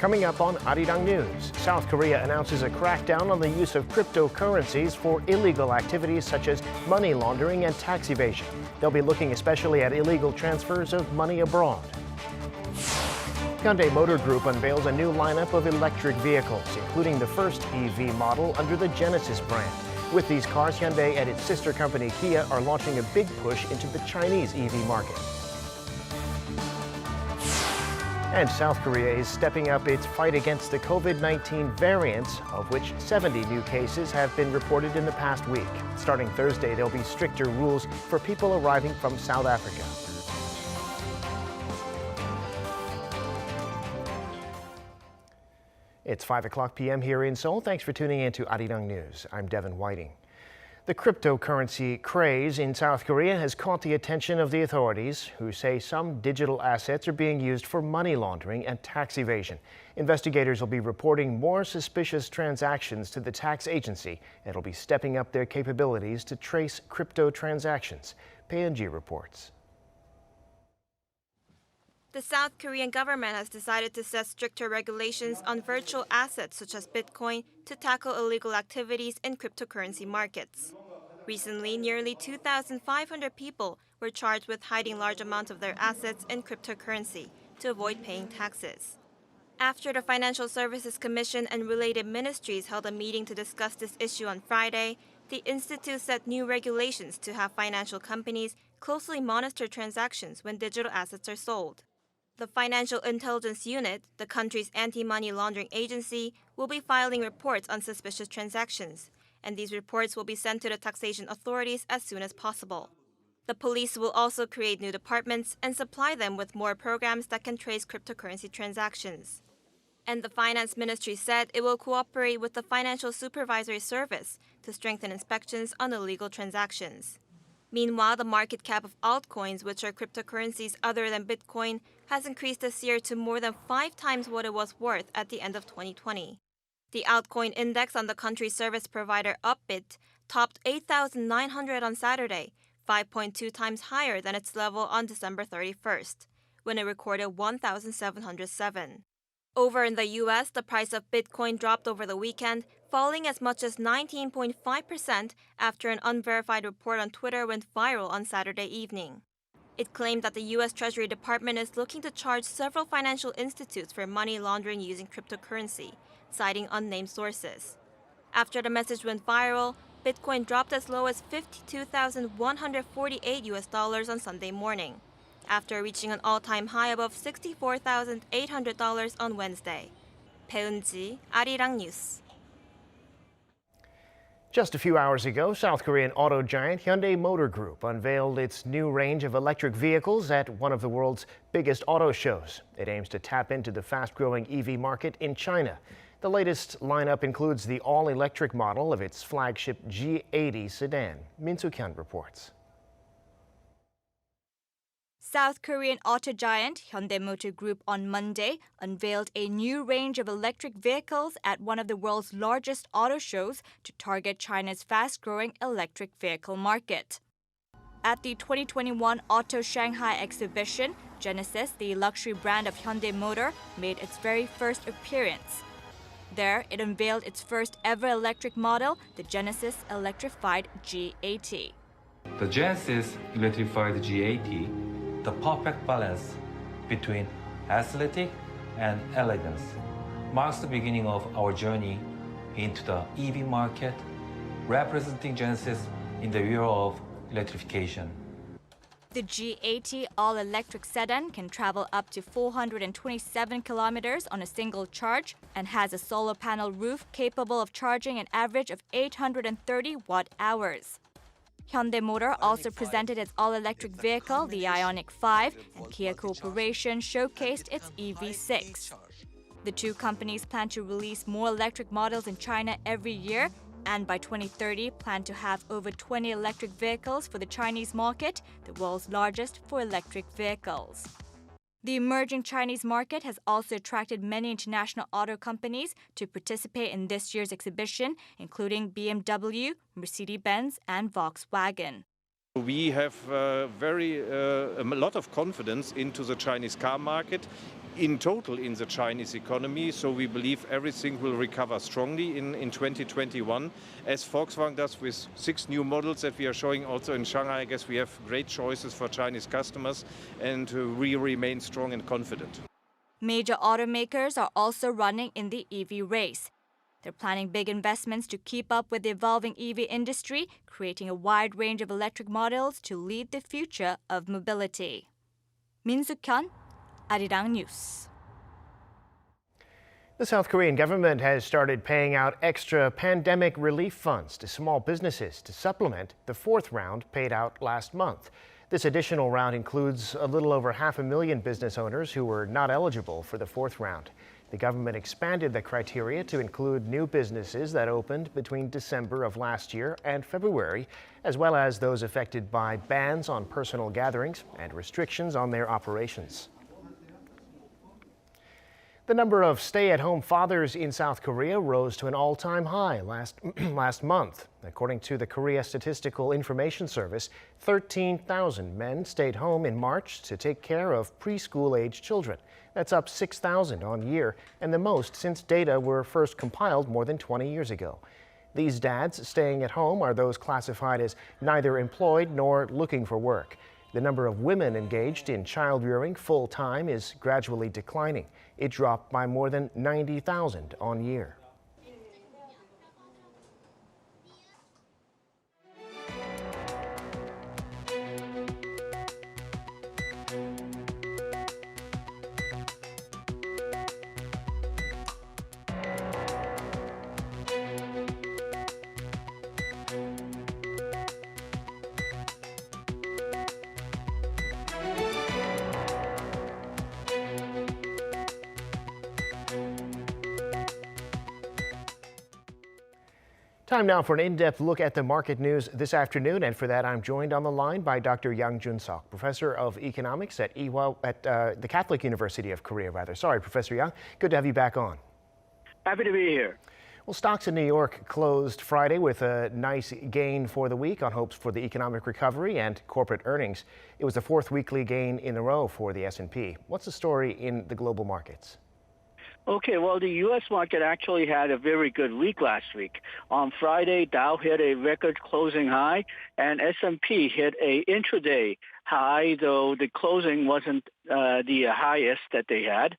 Coming up on Arirang News, South Korea announces a crackdown on the use of cryptocurrencies for illegal activities such as money laundering and tax evasion. They'll be looking especially at illegal transfers of money abroad. Hyundai Motor Group unveils a new lineup of electric vehicles, including the first EV model under the Genesis brand. With these cars, Hyundai and its sister company Kia are launching a big push into the Chinese EV market. And South Korea is stepping up its fight against the COVID-19 variants, of which 70 new cases have been reported in the past week. Starting Thursday, there'll be stricter rules for people arriving from South Africa. It's 5 p.m. here in Seoul. Thanks for tuning in to Arirang News. I'm Devin Whiting. The cryptocurrency craze in South Korea has caught the attention of the authorities, who say some digital assets are being used for money laundering and tax evasion. Investigators will be reporting more suspicious transactions to the tax agency and will be stepping up their capabilities to trace crypto transactions. PNG reports. The South Korean government has decided to set stricter regulations on virtual assets such as Bitcoin to tackle illegal activities in cryptocurrency markets. Recently, nearly 2,500 people were charged with hiding large amounts of their assets in cryptocurrency to avoid paying taxes. After the Financial Services Commission and related ministries held a meeting to discuss this issue on Friday, the institute set new regulations to have financial companies closely monitor transactions when digital assets are sold. The Financial Intelligence Unit, the country's anti-money laundering agency, will be filing reports on suspicious transactions, and these reports will be sent to the taxation authorities as soon as possible. The police will also create new departments and supply them with more programs that can trace cryptocurrency transactions. And the Finance Ministry said it will cooperate with the Financial Supervisory Service to strengthen inspections on illegal transactions. Meanwhile, the market cap of altcoins, which are cryptocurrencies other than Bitcoin, has increased this year to more than 5 times what it was worth at the end of 2020. The altcoin index on the country's service provider Upbit topped 8,900 on Saturday, 5.2 times higher than its level on December 31st, when it recorded 1,707. Over in the U.S., the price of Bitcoin dropped over the weekend, falling as much as 19.5% after an unverified report on Twitter went viral on Saturday evening. It claimed that the U.S. Treasury Department is looking to charge several financial institutes for money laundering using cryptocurrency, citing unnamed sources. After the message went viral, Bitcoin dropped as low as $52,148 on Sunday morning, after reaching an all-time high above $64,800 on Wednesday. 배은지, Arirang News. Just a few hours ago, South Korean auto giant Hyundai Motor Group unveiled its new range of electric vehicles at one of the world's biggest auto shows. It aims to tap into the fast-growing EV market in China. The latest lineup includes the all-electric model of its flagship G80 sedan. Min Soo-kyun reports. South Korean auto giant Hyundai Motor Group on Monday unveiled a new range of electric vehicles at one of the world's largest auto shows to target China's fast-growing electric vehicle market. At the 2021 Auto Shanghai exhibition, Genesis, the luxury brand of Hyundai Motor, made its very first appearance. There, it unveiled its first ever electric model, the Genesis Electrified G80. The Genesis Electrified G80, the perfect balance between aesthetic and elegance, marks the beginning of our journey into the EV market, representing Genesis in the era of electrification. The G80 all-electric sedan can travel up to 427 kilometers on a single charge and has a solar panel roof capable of charging an average of 830 watt-hours. Hyundai Motor also presented its all-electric vehicle, the Ioniq 5, and Kia Corporation showcased its EV6. The two companies plan to release more electric models in China every year, and by 2030 plan to have over 20 electric vehicles for the Chinese market, the world's largest for electric vehicles. The emerging Chinese market has also attracted many international auto companies to participate in this year's exhibition, including BMW, Mercedes-Benz, and Volkswagen. We have a lot of confidence into the Chinese car market in total in the Chinese economy. So we believe everything will recover strongly in 2021, as Volkswagen does with 6 new models that we are showing also in Shanghai. I guess we have great choices for Chinese customers, and we remain strong and confident. Major automakers are also running in the EV race. They're planning big investments to keep up with the evolving EV industry, creating a wide range of electric models to lead the future of mobility. Min Suk-hyun, Arirang News. The South Korean government has started paying out extra pandemic relief funds to small businesses to supplement the 4th round paid out last month. This additional round includes a little over 500,000 business owners who were not eligible for the 4th round. The government expanded the criteria to include new businesses that opened between December of last year and February, as well as those affected by bans on personal gatherings and restrictions on their operations. The number of stay-at-home fathers in South Korea rose to an all-time high last month. According to the Korea Statistical Information Service, 13,000 men stayed home in March to take care of preschool-age children. That's up 6,000 on year, and the most since data were first compiled more than 20 years ago. These dads staying at home are those classified as neither employed nor looking for work. The number of women engaged in child-rearing full-time is gradually declining. It dropped by more than 90,000 on year. Time now for an in-depth look at the market news this afternoon, and for that I'm joined on the line by Dr. Yang Junsuk, professor of economics at the Catholic University of Korea. Sorry, Professor Yang. Good to have you back on. Happy to be here. Well, stocks in New York closed Friday with a nice gain for the week on hopes for the economic recovery and corporate earnings. It was the 4th weekly gain in a row for the S&P. What's the story in the global markets? Okay, well, the U.S. market actually had a very good week last week. On Friday, Dow hit a record closing high, and S&P hit a intraday high, though the closing wasn't the highest that they had.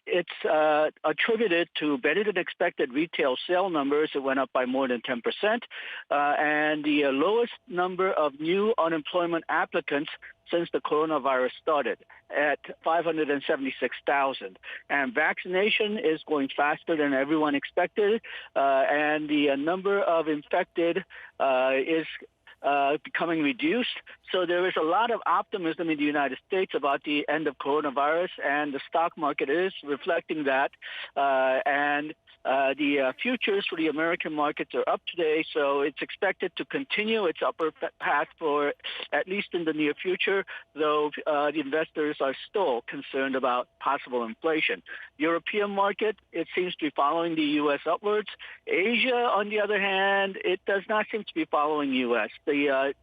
It's attributed to better than expected retail sale numbers. It went up by more than 10%, and the lowest number of new unemployment applicants since the coronavirus started at 576,000. And vaccination is going faster than everyone expected, and the number of infected is becoming reduced. So there is a lot of optimism in the United States about the end of coronavirus, and the stock market is reflecting that. And the futures for the American markets are up today, so it's expected to continue its upper path for at least in the near future, though the investors are still concerned about possible inflation. European market, it seems to be following the U.S. upwards. Asia, on the other hand, it does not seem to be following U.S. The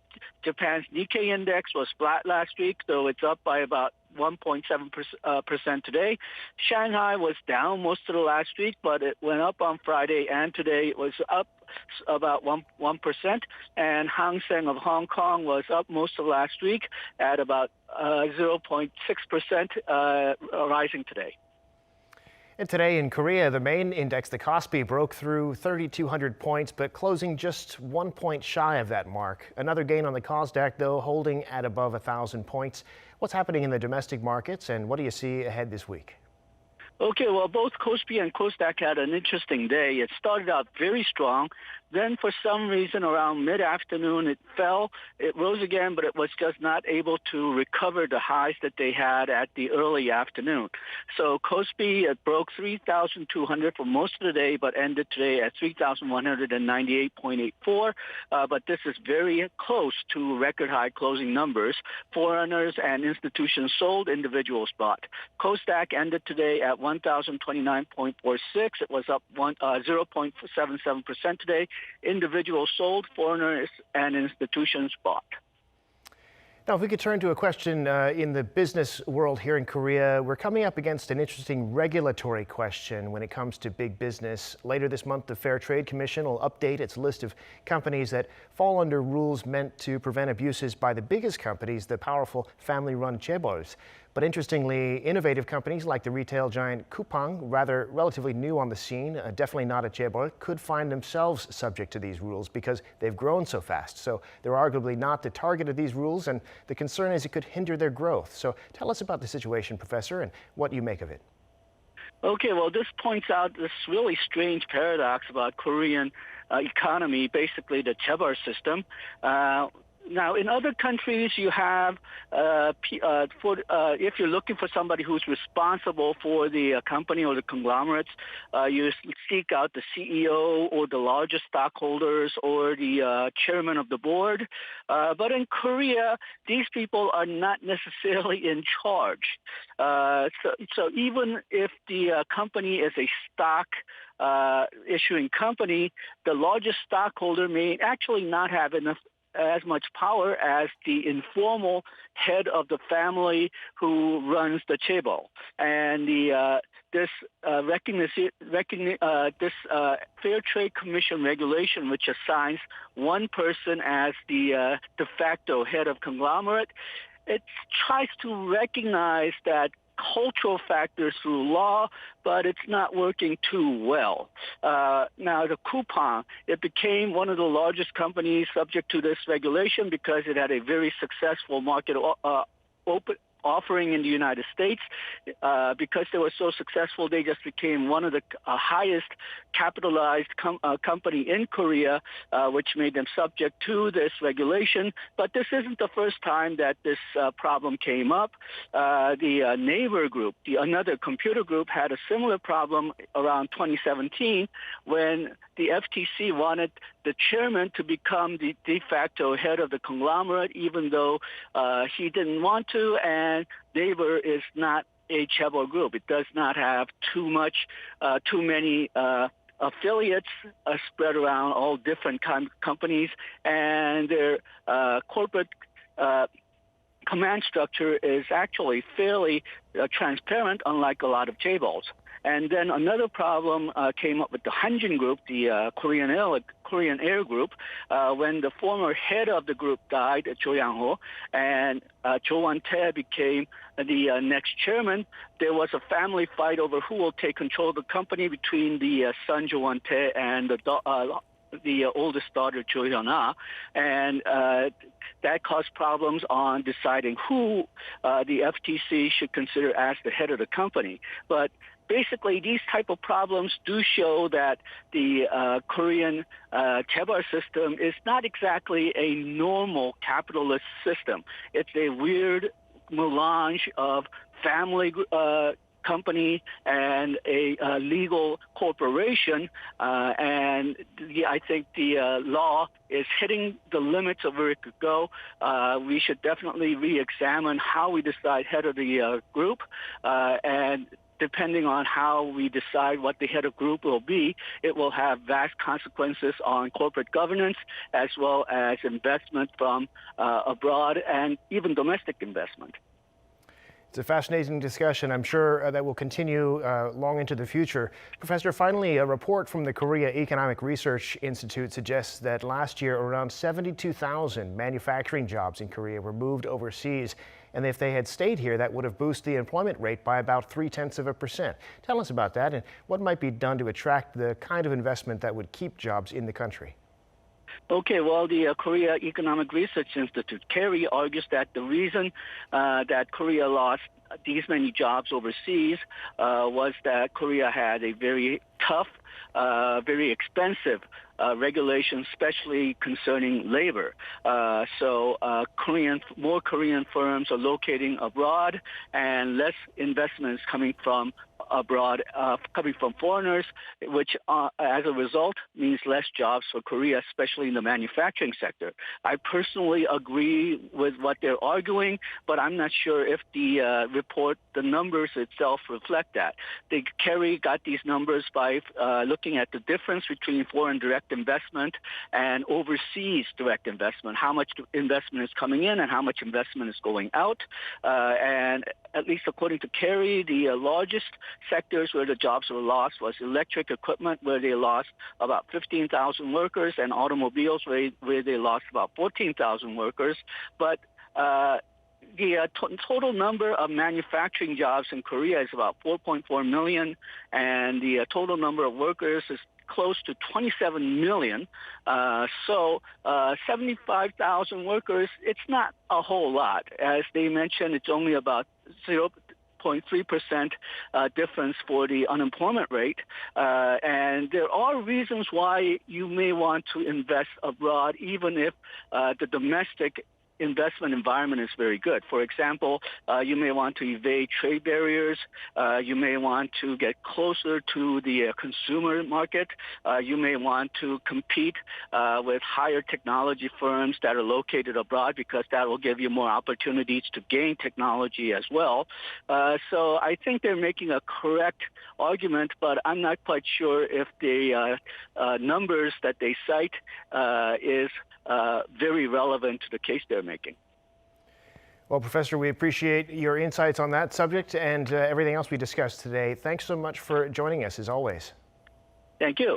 Japan's Nikkei index was flat last week, though it's up by about 1.7% today. Shanghai was down most of the last week, but it went up on Friday, and today it was up about 1%. And Hang Seng of Hong Kong was up most of last week at about 0.6%, rising today. And today in Korea, the main index, the KOSPI, broke through 3,200 points, but closing just 1 point shy of that mark. Another gain on the KOSDAQ, though, holding at above 1,000 points. What's happening in the domestic markets, and what do you see ahead this week? Okay, well, both KOSPI and KOSDAQ had an interesting day. It started out very strong. Then for some reason around mid-afternoon it fell. It rose again, but it was just not able to recover the highs that they had at the early afternoon. So KOSPI broke 3,200 for most of the day, but ended today at 3,198.84. But this is very close to record high closing numbers. Foreigners and institutions sold, individuals bought. KOSDAQ ended today at 1,029.46. It was up 0.77% today. Individuals sold, foreigners and institutions bought. Now, if we could turn to a question in the business world here in Korea, we're coming up against an interesting regulatory question when it comes to big business. Later this month, the Fair Trade Commission will update its list of companies that fall under rules meant to prevent abuses by the biggest companies, the powerful family-run chaebols. But interestingly, innovative companies like the retail giant Coupang, relatively new on the scene, definitely not a chaebol, could find themselves subject to these rules because they've grown so fast. So they're arguably not the target of these rules, and the concern is it could hinder their growth. So tell us about the situation, Professor, and what you make of it. Okay, well, this points out this really strange paradox about Korean economy, basically the chaebol system. Now, in other countries, you have, if you're looking for somebody who's responsible for the company or the conglomerates, you seek out the CEO or the largest stockholders or the chairman of the board. But in Korea, these people are not necessarily in charge. So even if the company is a stock issuing company, the largest stockholder may actually not have as much power as the informal head of the family who runs the chaebol. And this Fair Trade Commission regulation, which assigns one person as the de facto head of conglomerate, it tries to recognize that cultural factors through law, but it's not working too well. Now, the Coupang, it became one of the largest companies subject to this regulation because it had a very successful market offering in the United States. Because they were so successful, they just became one of the highest capitalized company in Korea, which made them subject to this regulation. But this isn't the first time that this problem came up. The Naver Group, another computer group, had a similar problem around 2017 when the FTC wanted the chairman to become the de facto head of the conglomerate, even though he didn't want to, and Naver is not a chaebol group. It does not have too many affiliates spread around all different companies, and their corporate command structure is actually fairly transparent, unlike a lot of chaebols. And then another problem came up with the Hanjin Group, the Korean Air Group, when the former head of the group died, Cho Yang-ho, and Cho Won-tae became the next chairman. There was a family fight over who will take control of the company between the son, Cho Won-tae, and the oldest daughter, Cho Hyun-ah, and that caused problems on deciding who the FTC should consider as the head of the company. But basically, these type of problems do show that the Korean chaebol system is not exactly a normal capitalist system. It's a weird melange of family company and a legal corporation, and I think the law is hitting the limits of where it could go. We should definitely re-examine how we decide head of the group, and depending on how we decide what the head of group will be, it will have vast consequences on corporate governance as well as investment from abroad and even domestic investment. It's a fascinating discussion. I'm sure that will continue long into the future. Professor, finally, a report from the Korea Economic Research Institute suggests that last year around 72,000 manufacturing jobs in Korea were moved overseas. And if they had stayed here, that would have boosted the employment rate by about 0.3%. Tell us about that and what might be done to attract the kind of investment that would keep jobs in the country. Okay, well, the Korea Economic Research Institute, KAIST, argues that the reason that Korea lost these many jobs overseas was that Korea had a very tough, very expensive regulations, especially concerning labor. So more Korean firms are locating abroad and less investments coming from abroad, coming from foreigners, which as a result means less jobs for Korea, especially in the manufacturing sector. I personally agree with what they're arguing, but I'm not sure if the report, the numbers itself reflect that. KAIST got these numbers by 5, looking at the difference between foreign direct investment and overseas direct investment, how much investment is coming in and how much investment is going out. And at least according to Kerry, the largest sectors where the jobs were lost was electric equipment, where they lost about 15,000 workers, and automobiles, where they lost about 14,000 workers. But the total number of manufacturing jobs in Korea is about 4.4 million, and the total number of workers is close to 27 million. So 75,000 workers, it's not a whole lot. As they mentioned, it's only about 0.3% difference for the unemployment rate. And there are reasons why you may want to invest abroad, even if the domestic investment environment is very good. For example, you may want to evade trade barriers. You may want to get closer to the consumer market. You may want to compete with higher technology firms that are located abroad, because that will give you more opportunities to gain technology as well. So I think they're making a correct argument, but I'm not quite sure if the numbers that they cite is very relevant to the case they're making. Well, Professor, we appreciate your insights on that subject and everything else we discussed today. Thanks so much for joining us, as always. Thank you.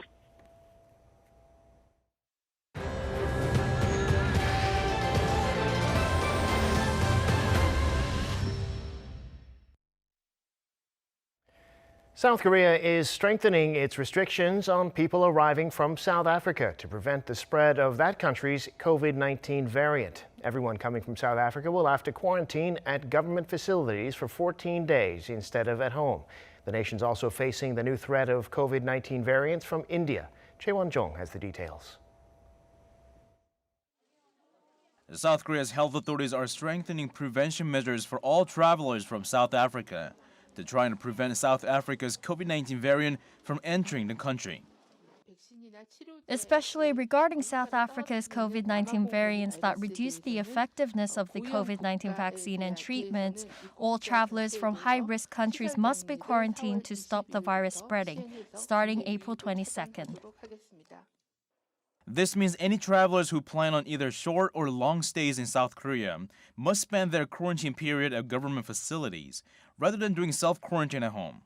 South Korea is strengthening its restrictions on people arriving from South Africa to prevent the spread of that country's COVID-19 variant. Everyone coming from South Africa will have to quarantine at government facilities for 14 days instead of at home. The nation's also facing the new threat of COVID-19 variants from India. Chae Won-jong has the details. South Korea's health authorities are strengthening prevention measures for all travelers from South Africa to try to prevent South Africa's COVID-19 variant from entering the country. Especially regarding South Africa's COVID-19 variants that reduce the effectiveness of the COVID-19 vaccine and treatments, all travelers from high-risk countries must be quarantined to stop the virus spreading, starting April 22nd. This means any travelers who plan on either short or long stays in South Korea must spend their quarantine period at government facilities rather than doing self-quarantine at home.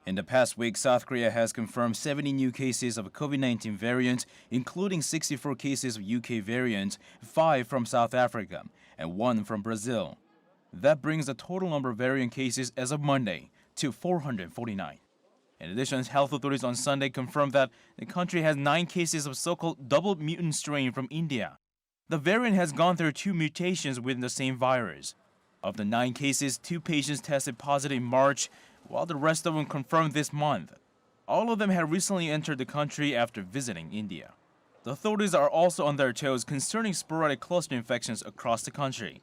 In the past week, South Korea has confirmed 70 new cases of a COVID-19 variant, including 64 cases of UK variant, 5 from South Africa, and 1 from Brazil. That brings the total number of variant cases as of Monday to 449. In addition, health authorities on Sunday confirmed that the country has 9 cases of so-called double mutant strain from India. The variant has gone through 2 mutations within the same virus. Of the 9 cases, 2 patients tested positive in March, while the rest of them confirmed this month. All of them had recently entered the country after visiting India. The authorities are also on their toes concerning sporadic cluster infections across the country.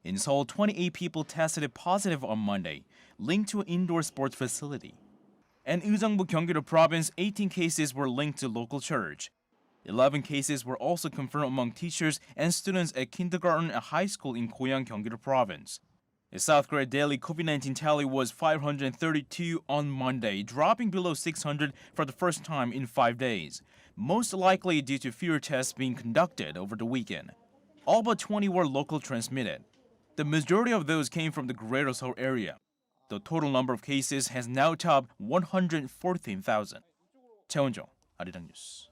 In Seoul, 28 people tested positive on Monday, linked to an indoor sports facility. In Ujeongbu, Gyeonggi-do Province, 18 cases were linked to local church. 11 cases were also confirmed among teachers and students at kindergarten and high school in Goyang, Gyeonggi-do Province. The South Korea daily COVID-19 tally was 532 on Monday, dropping below 600 for the first time in 5 days, most likely due to fewer tests being conducted over the weekend. All but 20 were local transmitted. The majority of those came from the Greater Seoul area. The total number of cases has now topped 114,000. Chae Won-jong, Arirang News.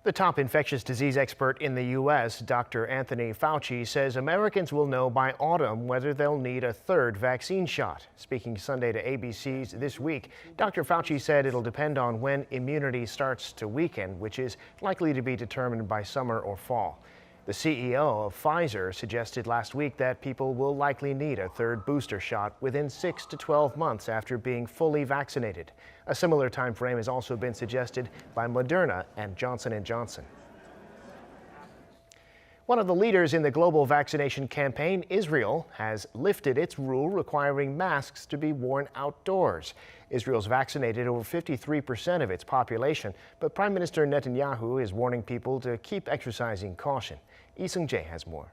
The top infectious disease expert in the U.S., Dr. Anthony Fauci, says Americans will know by autumn whether they'll need a third vaccine shot. Speaking Sunday to ABC's This Week, Dr. Fauci said it'll depend on when immunity starts to weaken, which is likely to be determined by summer or fall. The CEO of Pfizer suggested last week that people will likely need a third booster shot within 6 to 12 months after being fully vaccinated. A similar time frame has also been suggested by Moderna and Johnson & Johnson. One of the leaders in the global vaccination campaign, Israel, has lifted its rule requiring masks to be worn outdoors. Israel's vaccinated over 53% of its population, but Prime Minister Netanyahu is warning people to keep exercising caution. Lee Seung-jae has more.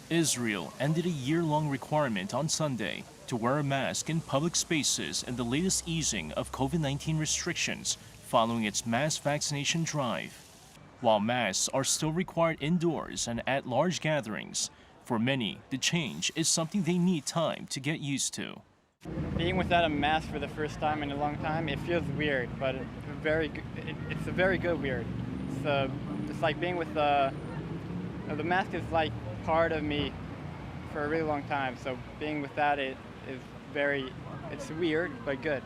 Israel ended a year-long requirement on Sunday to wear a mask in public spaces in the latest easing of COVID-19 restrictions following its mass vaccination drive. While masks are still required indoors and at large gatherings, for many, the change is something they need time to get used to. Being without a mask for the first time in a long time, it feels weird, but it's a very good weird. It's like being with the mask is like part of me for a really long time, so being without it is it's weird, but good.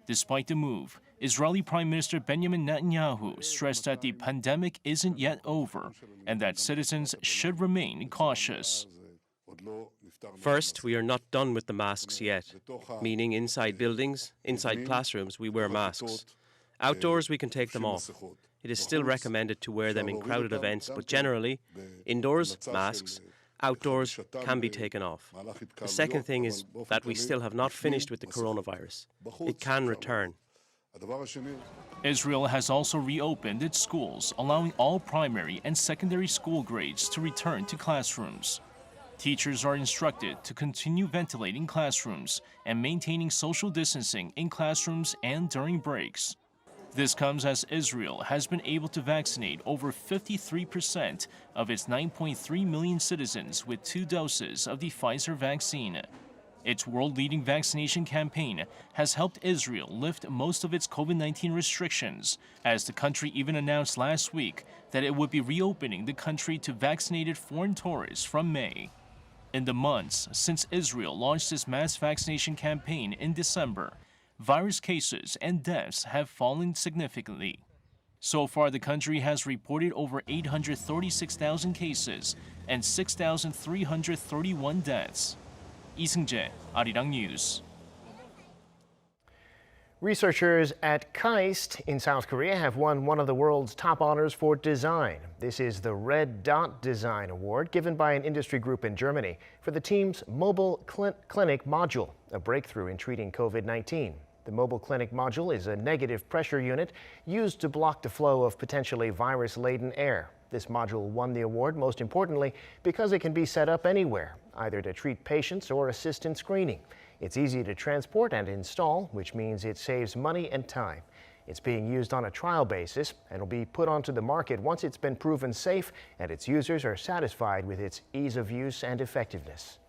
Despite the move, Israeli Prime Minister Benjamin Netanyahu stressed that the pandemic isn't yet over and that citizens should remain cautious. First, we are not done with the masks yet, meaning inside buildings, inside classrooms, we wear masks. Outdoors, we can take them off. It is still recommended to wear them in crowded events, but generally, indoors, masks. Outdoors can be taken off. The second thing is that we still have not finished with the coronavirus. It can return. Israel has also reopened its schools, allowing all primary and secondary school grades to return to classrooms. Teachers are instructed to continue ventilating classrooms and maintaining social distancing in classrooms and during breaks. This comes as Israel has been able to vaccinate over 53% of its 9.3 million citizens with 2 doses of the Pfizer vaccine. Its world-leading vaccination campaign has helped Israel lift most of its COVID-19 restrictions, as the country even announced last week that it would be reopening the country to vaccinated foreign tourists from May. In the months since Israel launched its mass vaccination campaign in December, virus cases and deaths have fallen significantly. So far, the country has reported over 836,000 cases and 6,331 deaths. Lee Seung-jae, Arirang News. Researchers at KAIST in South Korea have won one of the world's top honors for design. This is the Red Dot Design Award given by an industry group in Germany for the team's mobile clinic module, a breakthrough in treating COVID-19. The mobile clinic module is a negative pressure unit used to block the flow of potentially virus-laden air. This module won the award, most importantly, because it can be set up anywhere, either to treat patients or assist in screening. It's easy to transport and install, which means it saves money and time. It's being used on a trial basis and will be put onto the market once it's been proven safe and its users are satisfied with its ease of use and effectiveness.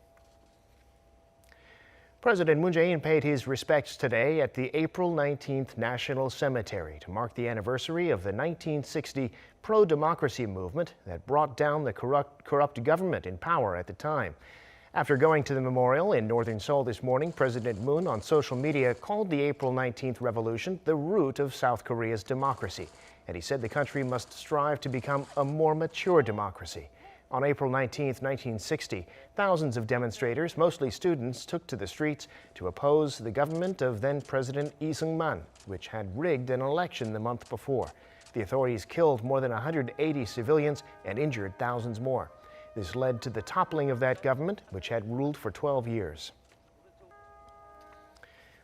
President Moon Jae-in paid his respects today at the April 19th National Cemetery to mark the anniversary of the 1960 pro-democracy movement that brought down the corrupt government in power at the time. After going to the memorial in northern Seoul this morning, President Moon on social media called the April 19th revolution the root of South Korea's democracy, and he said the country must strive to become a more mature democracy. On April 19, 1960, thousands of demonstrators, mostly students, took to the streets to oppose the government of then-President Lee Seung-man, which had rigged an election the month before. The authorities killed more than 180 civilians and injured thousands more. This led to the toppling of that government, which had ruled for 12 years.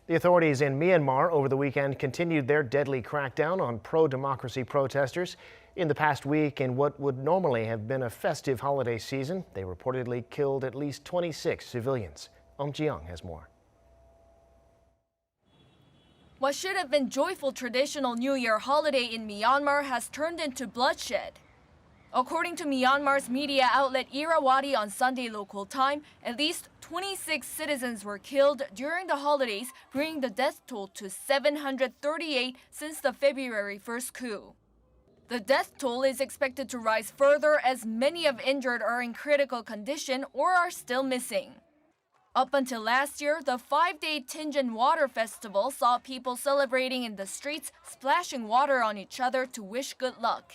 The authorities in Myanmar over the weekend continued their deadly crackdown on pro-democracy protesters. In the past week, in what would normally have been a festive holiday season, they reportedly killed at least 26 civilians. Ji-young has more. What should have been joyful traditional New Year holiday in Myanmar has turned into bloodshed. According to Myanmar's media outlet Irrawaddy on Sunday local time, at least 26 citizens were killed during the holidays, bringing the death toll to 738 since the February 1st coup. The death toll is expected to rise further as many of injured are in critical condition or are still missing. Up until last year, the 5-day Tinjan Water Festival saw people celebrating in the streets, splashing water on each other to wish good luck.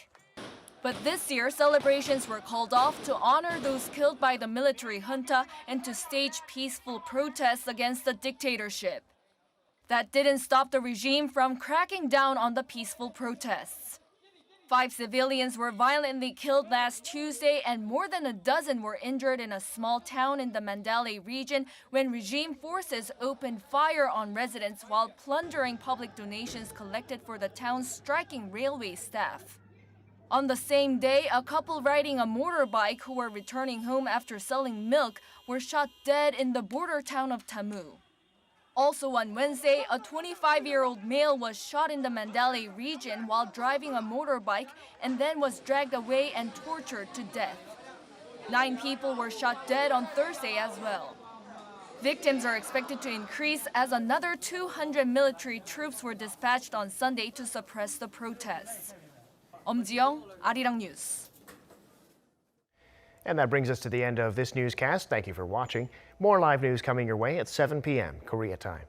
But this year, celebrations were called off to honor those killed by the military junta and to stage peaceful protests against the dictatorship. That didn't stop the regime from cracking down on the peaceful protests. 5 civilians were violently killed last Tuesday and more than a dozen were injured in a small town in the Mandalay region when regime forces opened fire on residents while plundering public donations collected for the town's striking railway staff. On the same day, a couple riding a motorbike who were returning home after selling milk were shot dead in the border town of Tamu. Also on Wednesday, a 25-year-old male was shot in the Mandalay region while driving a motorbike and then was dragged away and tortured to death. 9 people were shot dead on Thursday as well. Victims are expected to increase as another 200 military troops were dispatched on Sunday to suppress the protests. 엄지영, Arirang News. And that brings us to the end of this newscast. Thank you for watching. More live news coming your way at 7 p.m. Korea time.